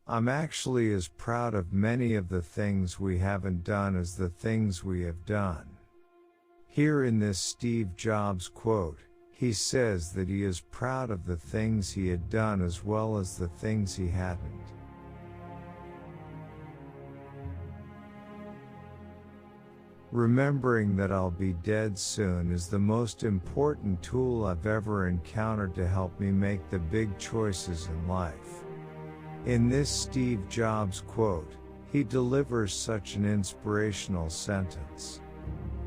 I'm actually as proud of many of the things we haven't done as the things we have done. Here in this Steve Jobs quote, he says that he is proud of the things he had done as well as the things he hadn't. Remembering that I'll be dead soon is the most important tool I've ever encountered to help me make the big choices in life. In this Steve Jobs quote, he delivers such an inspirational sentence.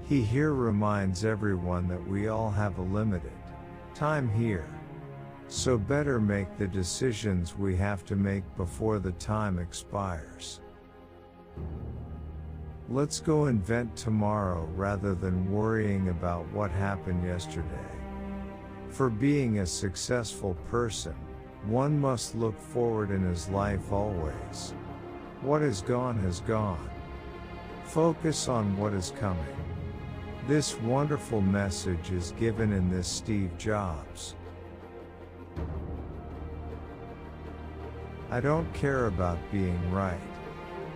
He here reminds everyone that we all have a limited time here. So better make the decisions we have to make before the time expires. Let's go invent tomorrow rather than worrying about what happened yesterday. For being a successful person, one must look forward in his life always. What is gone has gone. Focus on what is coming. This wonderful message is given in this Steve Jobs. I don't care about being right.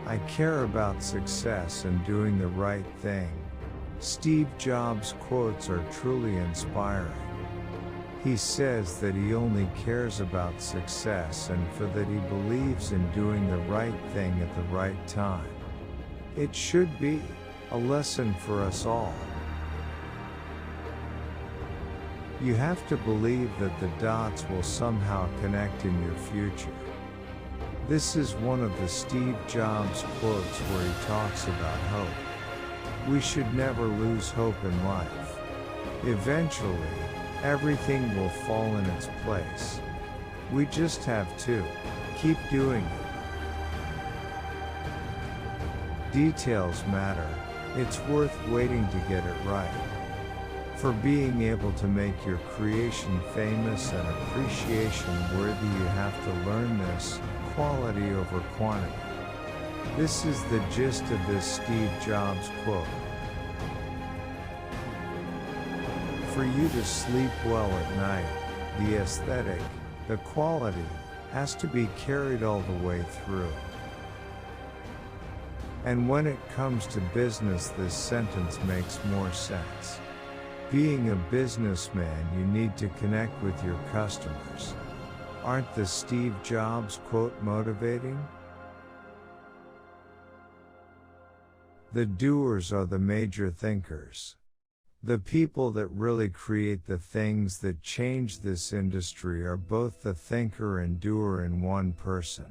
I care about success and doing the right thing. Steve Jobs' quotes are truly inspiring. He says that he only cares about success and for that he believes in doing the right thing at the right time. It should be a lesson for us all. You have to believe that the dots will somehow connect in your future. This is one of the Steve Jobs quotes where he talks about hope. We should never lose hope in life. Eventually, everything will fall in its place. We just have to keep doing it. Details matter. It's worth waiting to get it right. For being able to make your creation famous and appreciation worthy, you have to learn this: quality over quantity. This is the gist of this Steve Jobs quote. For you to sleep well at night, the aesthetic, the quality, has to be carried all the way through. And when it comes to business, this sentence makes more sense. Being a businessman, you need to connect with your customers. Aren't the Steve Jobs quote motivating? The doers are the major thinkers. The people that really create the things that change this industry are both the thinker and doer in one person.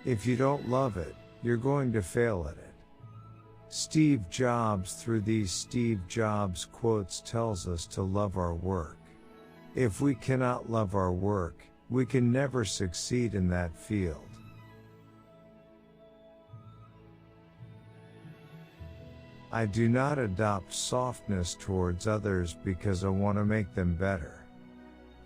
If you don't love it, you're going to fail at it. Steve Jobs, through these Steve Jobs quotes, tells us to love our work. If we cannot love our work, we can never succeed in that field. I do not adopt softness towards others because I want to make them better.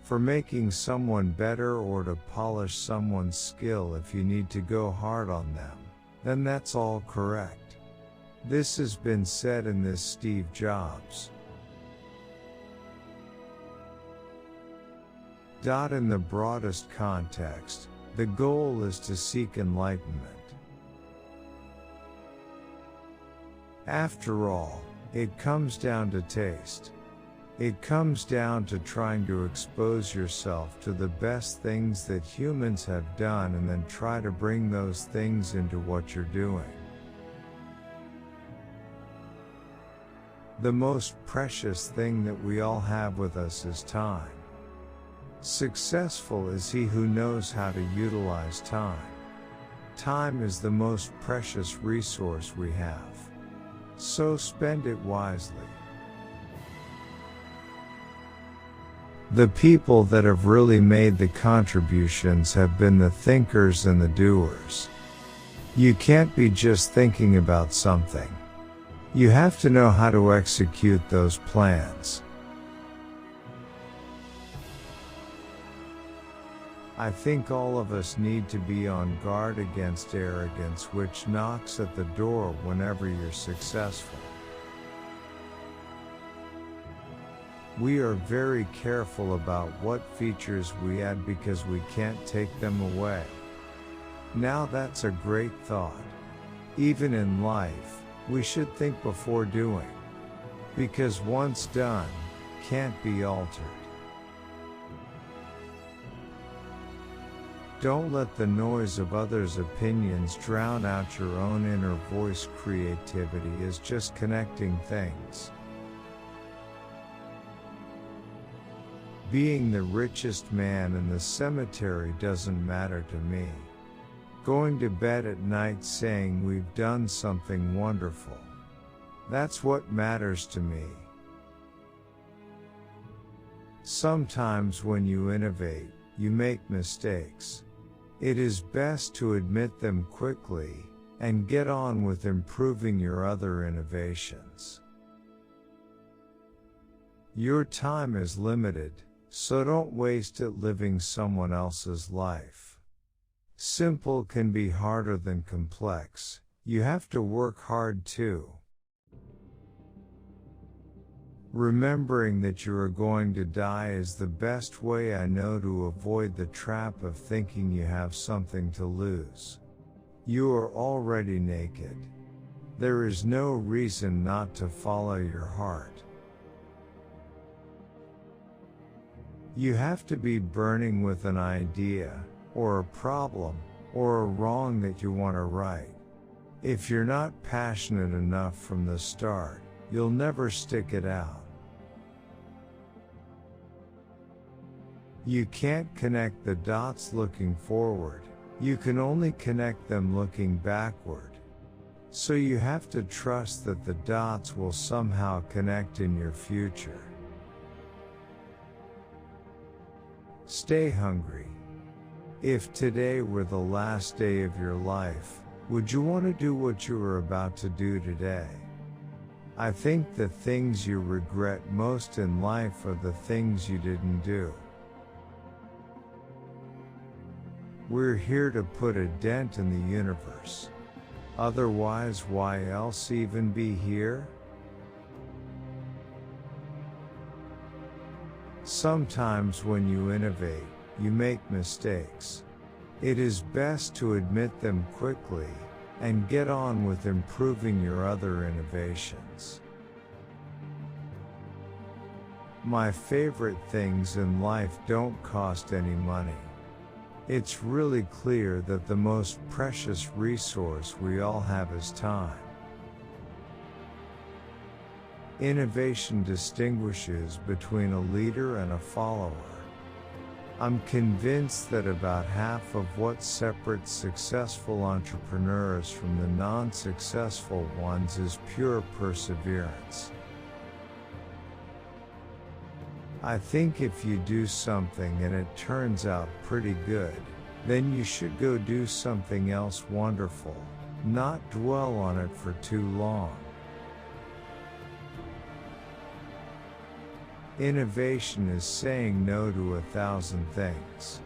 For making someone better or to polish someone's skill, if you need to go hard on them, then that's all correct. This has been said in this Steve Jobs. In the broadest context, the goal is to seek enlightenment. After all, it comes down to taste. It comes down to trying to expose yourself to the best things that humans have done and then try to bring those things into what you're doing. The most precious thing that we all have with us is time. Successful is he who knows how to utilize time. Time is the most precious resource we have. So spend it wisely. The people that have really made the contributions have been the thinkers and the doers. You can't be just thinking about something. You have to know how to execute those plans. I think all of us need to be on guard against arrogance, which knocks at the door whenever you're successful. We are very careful about what features we add because we can't take them away. Now that's a great thought. Even in life, we should think before doing. Because once done, can't be altered. Don't let the noise of others' opinions drown out your own inner voice. Creativity is just connecting things. Being the richest man in the cemetery doesn't matter to me. Going to bed at night saying we've done something wonderful. That's what matters to me. Sometimes when you innovate, you make mistakes. It is best to admit them quickly and get on with improving your other innovations. Your time is limited, so don't waste it living someone else's life. Simple can be harder than complex. You have to work hard too. Remembering that you are going to die is the best way I know to avoid the trap of thinking you have something to lose. You are already naked. There is no reason not to follow your heart. You have to be burning with an idea, or a problem, or a wrong that you want to right. If you're not passionate enough from the start, you'll never stick it out. You can't connect the dots looking forward, you can only connect them looking backward. So you have to trust that the dots will somehow connect in your future. Stay hungry. If today were the last day of your life, would you want to do what you are about to do today? I think the things you regret most in life are the things you didn't do. We're here to put a dent in the universe. Otherwise, why else even be here? Sometimes when you innovate, you make mistakes. It is best to admit them quickly and get on with improving your other innovations. My favorite things in life don't cost any money. It's really clear that the most precious resource we all have is time. Innovation distinguishes between a leader and a follower. I'm convinced that about half of what separates successful entrepreneurs from the non-successful ones is pure perseverance. I think if you do something and it turns out pretty good, then you should go do something else wonderful, not dwell on it for too long. Innovation is saying no to 1,000 things.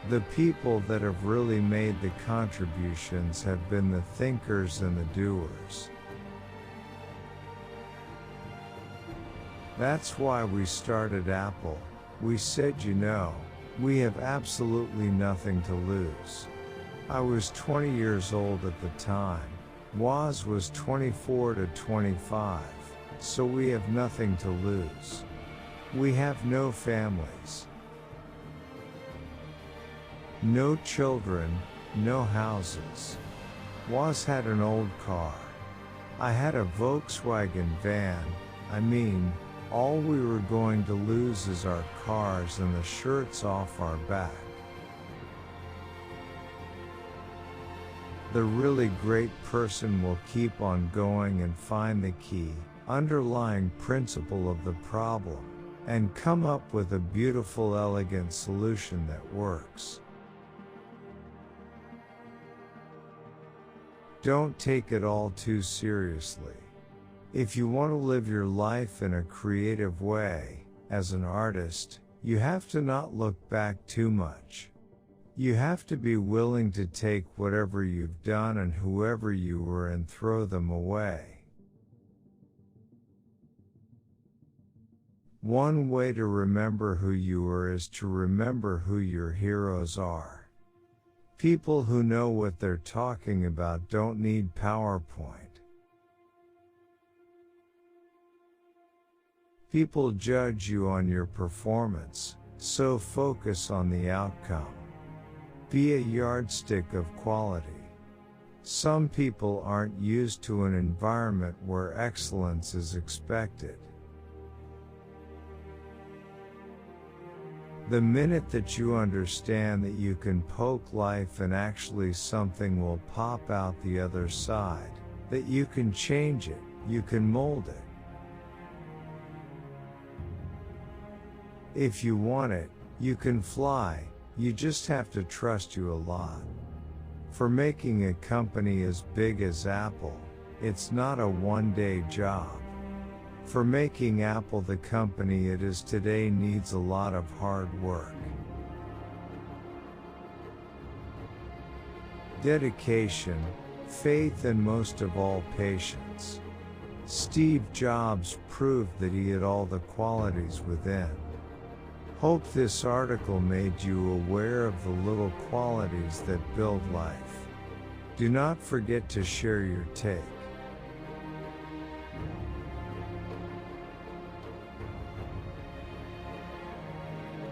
The people that have really made the contributions have been the thinkers and the doers. That's why we started Apple. We said, we have absolutely nothing to lose. I was 20 years old at the time. Woz was 24 to 25, so we have nothing to lose. We have no families, no children, no houses. Woz had an old car. I had a Volkswagen van. All we were going to lose is our cars and the shirts off our back. The really great person will keep on going and find the key, underlying principle of the problem, and come up with a beautiful, elegant solution that works. Don't take it all too seriously. If you want to live your life in a creative way, as an artist, you have to not look back too much. You have to be willing to take whatever you've done and whoever you were and throw them away. One way to remember who you are is to remember who your heroes are. People who know what they're talking about don't need PowerPoint. People judge you on your performance, so focus on the outcome. Be a yardstick of quality. Some people aren't used to an environment where excellence is expected. The minute that you understand that you can poke life and actually something will pop out the other side, that you can change it, you can mold it. If you want it, you can fly, you just have to trust you a lot. For making a company as big as Apple, it's not a one-day job. For making Apple the company it is today needs a lot of hard work. Dedication, faith and most of all patience. Steve Jobs proved that he had all the qualities within. Hope this article made you aware of the little qualities that build life. Do not forget to share your take.